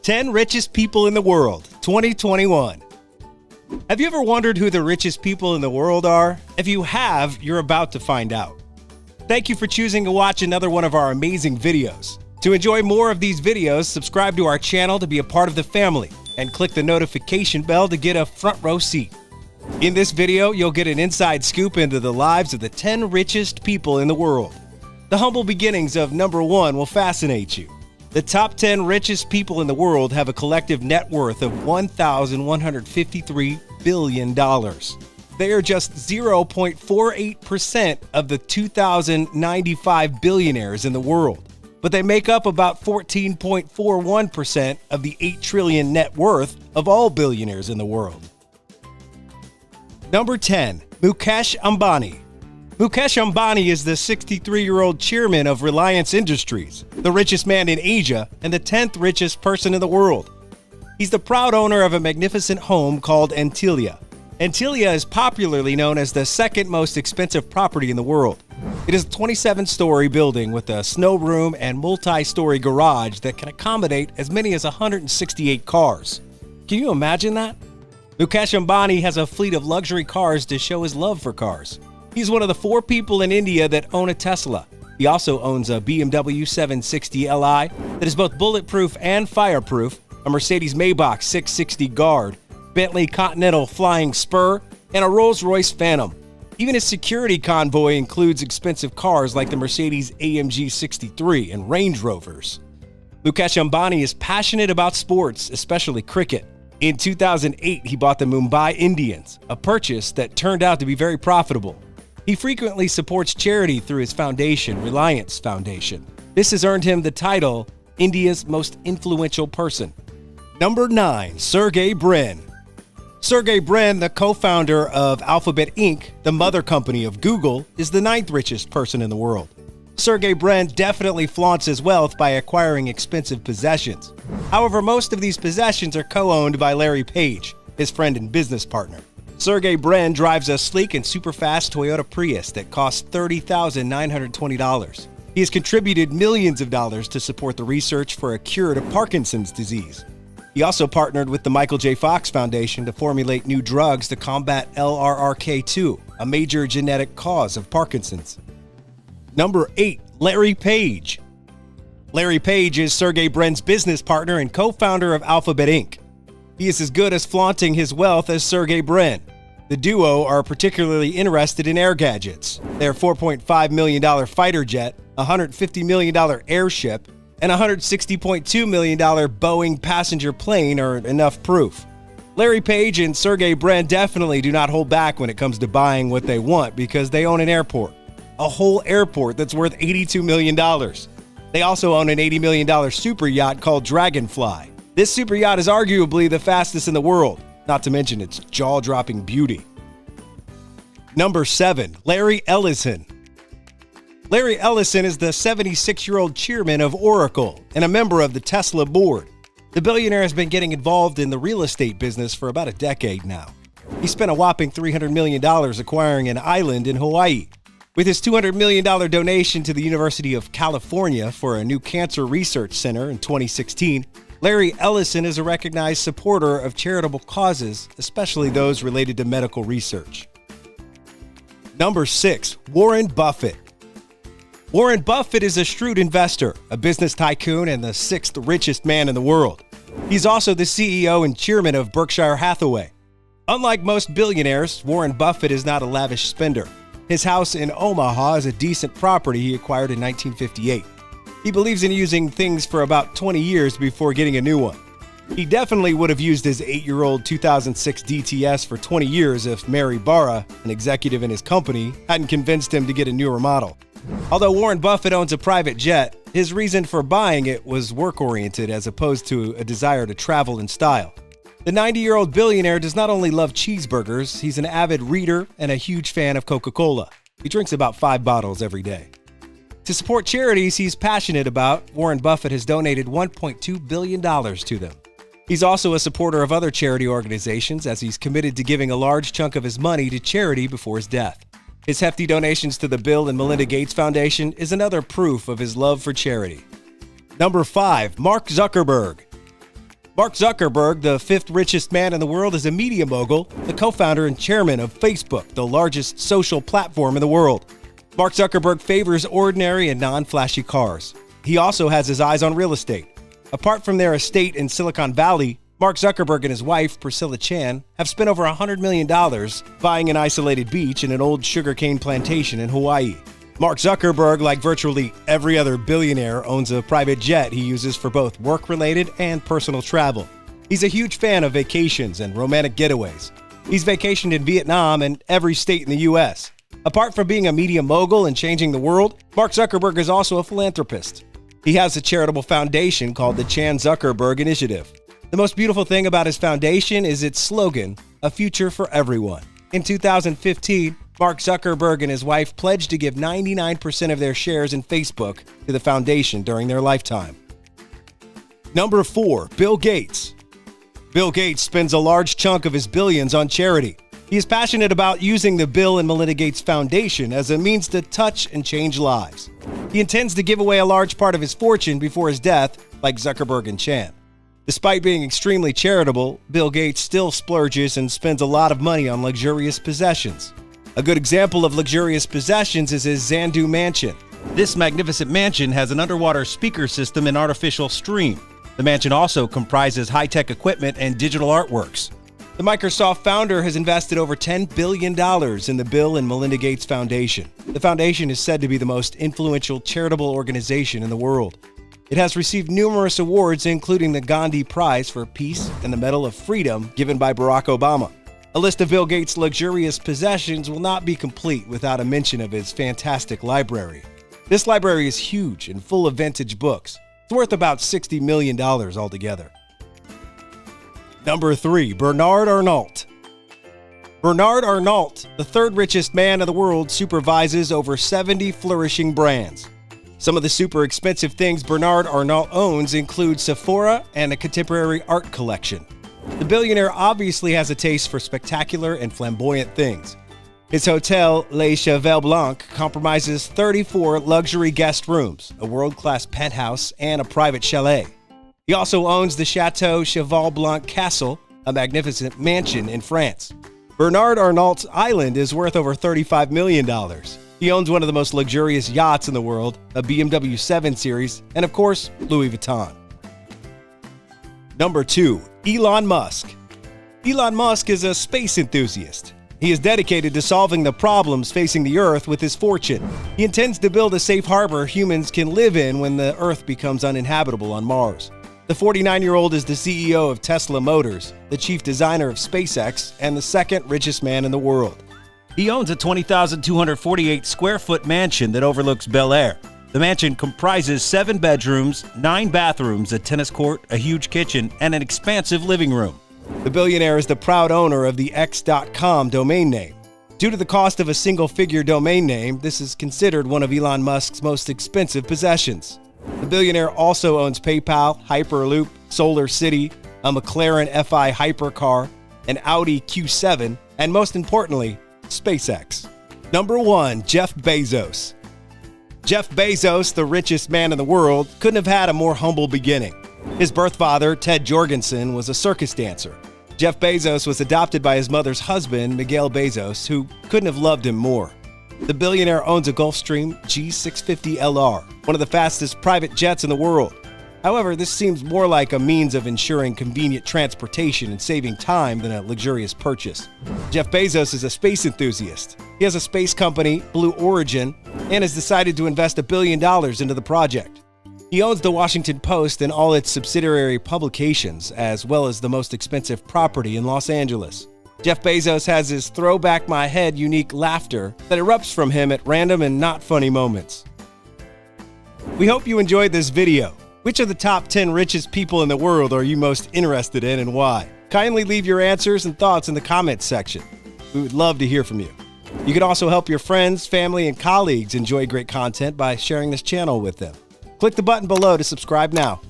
10 Richest People in the World, 2021. Have you ever wondered who the richest people in the world are? If you have, you're about to find out. Thank you for choosing to watch another one of our amazing videos. To enjoy more of these videos, subscribe to our channel to be a part of the family and click the notification bell to get a front row seat. In this video, you'll get an inside scoop into the lives of the 10 richest people in the world. The humble beginnings of number 1 will fascinate you. The top 10 richest people in the world have a collective net worth of $1,153 billion. They are just 0.48% of the 2,095 billionaires in the world, but they make up about 14.41% of the $8 trillion net worth of all billionaires in the world. Number 10, Mukesh Ambani. Mukesh Ambani is the 63-year-old chairman of Reliance Industries, the richest man in Asia and the 10th richest person in the world. He's the proud owner of a magnificent home called Antilia. Antilia is popularly known as the second most expensive property in the world. It is a 27-story building with a snow room and multi-story garage that can accommodate as many as 168 cars. Can you imagine that? Mukesh Ambani has a fleet of luxury cars to show his love for cars. He's one of the 4 people in India that own a Tesla. He also owns a BMW 760 Li that is both bulletproof and fireproof, a Mercedes Maybach 660 Guard, Bentley Continental Flying Spur, and a Rolls-Royce Phantom. Even his security convoy includes expensive cars like the Mercedes AMG 63 and Range Rovers. Mukesh Ambani is passionate about sports, especially cricket. In 2008, he bought the Mumbai Indians, a purchase that turned out to be very profitable. He frequently supports charity through his foundation, Reliance Foundation. This has earned him the title, India's most influential person. Number 9, Sergey Brin. Sergey Brin, the co-founder of Alphabet Inc., the mother company of Google, is the 9th richest person in the world. Sergey Brin definitely flaunts his wealth by acquiring expensive possessions. However, most of these possessions are co-owned by Larry Page, his friend and business partner. Sergey Brin drives a sleek and super-fast Toyota Prius that costs $30,920. He has contributed millions of dollars to support the research for a cure to Parkinson's disease. He also partnered with the Michael J. Fox Foundation to formulate new drugs to combat LRRK2, a major genetic cause of Parkinson's. Number 8, Larry Page. Larry Page is Sergey Brin's business partner and co-founder of Alphabet Inc. He is as good as flaunting his wealth as Sergey Brin. The duo are particularly interested in air gadgets. Their $4.5 million fighter jet, $150 million airship, and $160.2 million Boeing passenger plane are enough proof. Larry Page and Sergey Brin definitely do not hold back when it comes to buying what they want because they own an airport. A whole airport that's worth $82 million. They also own an $80 million super yacht called Dragonfly. This super yacht is arguably the fastest in the world, not to mention its jaw-dropping beauty. Number 7, Larry Ellison. Larry Ellison is the 76-year-old chairman of Oracle and a member of the Tesla board. The billionaire has been getting involved in the real estate business for about a decade now. He spent a whopping $300 million acquiring an island in Hawaii. With his $200 million donation to the University of California for a new cancer research center in 2016, Larry Ellison is a recognized supporter of charitable causes, especially those related to medical research. Number 6, Warren Buffett. Warren Buffett is a shrewd investor, a business tycoon, and the 6th richest man in the world. He's also the CEO and chairman of Berkshire Hathaway. Unlike most billionaires, Warren Buffett is not a lavish spender. His house in Omaha is a decent property he acquired in 1958. He believes in using things for about 20 years before getting a new one. He definitely would have used his 8-year-old 2006 DTS for 20 years if Mary Barra, an executive in his company, hadn't convinced him to get a newer model. Although Warren Buffett owns a private jet, his reason for buying it was work-oriented as opposed to a desire to travel in style. The 90-year-old billionaire does not only love cheeseburgers, he's an avid reader and a huge fan of Coca-Cola. He drinks about 5 bottles every day. To support charities he's passionate about, Warren Buffett has donated $1.2 billion to them. He's also a supporter of other charity organizations as he's committed to giving a large chunk of his money to charity before his death. His hefty donations to the Bill and Melinda Gates Foundation is another proof of his love for charity. Number 5, Mark Zuckerberg. Mark Zuckerberg, the fifth richest man in the world, is a media mogul, the co-founder and chairman of Facebook, the largest social platform in the world. Mark Zuckerberg favors ordinary and non-flashy cars. He also has his eyes on real estate. Apart from their estate in Silicon Valley, Mark Zuckerberg and his wife, Priscilla Chan, have spent over $100 million buying an isolated beach in an old sugarcane plantation in Hawaii. Mark Zuckerberg, like virtually every other billionaire, owns a private jet he uses for both work-related and personal travel. He's a huge fan of vacations and romantic getaways. He's vacationed in Vietnam and every state in the U.S. Apart from being a media mogul and changing the world, Mark Zuckerberg is also a philanthropist. He has a charitable foundation called the Chan Zuckerberg Initiative. The most beautiful thing about his foundation is its slogan, "A future for everyone." In 2015, Mark Zuckerberg and his wife pledged to give 99% of their shares in Facebook to the foundation during their lifetime. Number 4, Bill Gates. Bill Gates spends a large chunk of his billions on charity. He is passionate about using the Bill and Melinda Gates Foundation as a means to touch and change lives. He intends to give away a large part of his fortune before his death, like Zuckerberg and Chan. Despite being extremely charitable, Bill Gates still splurges and spends a lot of money on luxurious possessions. A good example of luxurious possessions is his Xanadu mansion. This magnificent mansion has an underwater speaker system and artificial stream. The mansion also comprises high-tech equipment and digital artworks. The Microsoft founder has invested over $10 billion in the Bill and Melinda Gates Foundation. The foundation is said to be the most influential charitable organization in the world. It has received numerous awards, including the Gandhi Prize for Peace and the Medal of Freedom given by Barack Obama. A list of Bill Gates' luxurious possessions will not be complete without a mention of his fantastic library. This library is huge and full of vintage books. It's worth about $60 million altogether. Number 3, Bernard Arnault. Bernard Arnault, the third richest man in the world, supervises over 70 flourishing brands. Some of the super expensive things Bernard Arnault owns include Sephora and a contemporary art collection. The billionaire obviously has a taste for spectacular and flamboyant things. His hotel, Les Cheval Blanc, comprises 34 luxury guest rooms, a world-class penthouse, and a private chalet. He also owns the Chateau Cheval Blanc Castle, a magnificent mansion in France. Bernard Arnault's island is worth over $35 million. He owns one of the most luxurious yachts in the world, a BMW 7 Series, and of course, Louis Vuitton. Number 2, Elon Musk. Elon Musk is a space enthusiast. He is dedicated to solving the problems facing the Earth with his fortune. He intends to build a safe harbor humans can live in when the Earth becomes uninhabitable on Mars. The 49-year-old is the CEO of Tesla Motors, the chief designer of SpaceX, and the second richest man in the world. He owns a 20,248 square foot mansion that overlooks Bel Air. The mansion comprises 7 bedrooms, 9 bathrooms, a tennis court, a huge kitchen, and an expansive living room. The billionaire is the proud owner of the X.com domain name. Due to the cost of a single-figure domain name, this is considered one of Elon Musk's most expensive possessions. The billionaire also owns PayPal, Hyperloop, Solar City, a McLaren Fi hypercar, an Audi Q7, and most importantly, SpaceX. Number 1, Jeff Bezos. Jeff Bezos, the richest man in the world, couldn't have had a more humble beginning. His birth father, Ted Jorgensen, was a circus dancer. Jeff Bezos was adopted by his mother's husband, Miguel Bezos, who couldn't have loved him more. The billionaire owns a Gulfstream G650LR, one of the fastest private jets in the world. However, this seems more like a means of ensuring convenient transportation and saving time than a luxurious purchase. Jeff Bezos is a space enthusiast. He has a space company, Blue Origin, and has decided to invest $1 billion into the project. He owns the Washington Post and all its subsidiary publications, as well as the most expensive property in Los Angeles. Jeff Bezos has his throwback my head unique laughter that erupts from him at random and not funny moments. We hope you enjoyed this video. Which of the top 10 richest people in the world are you most interested in and why? Kindly leave your answers and thoughts in the comments section. We would love to hear from you. You can also help your friends, family, and colleagues enjoy great content by sharing this channel with them. Click the button below to subscribe now.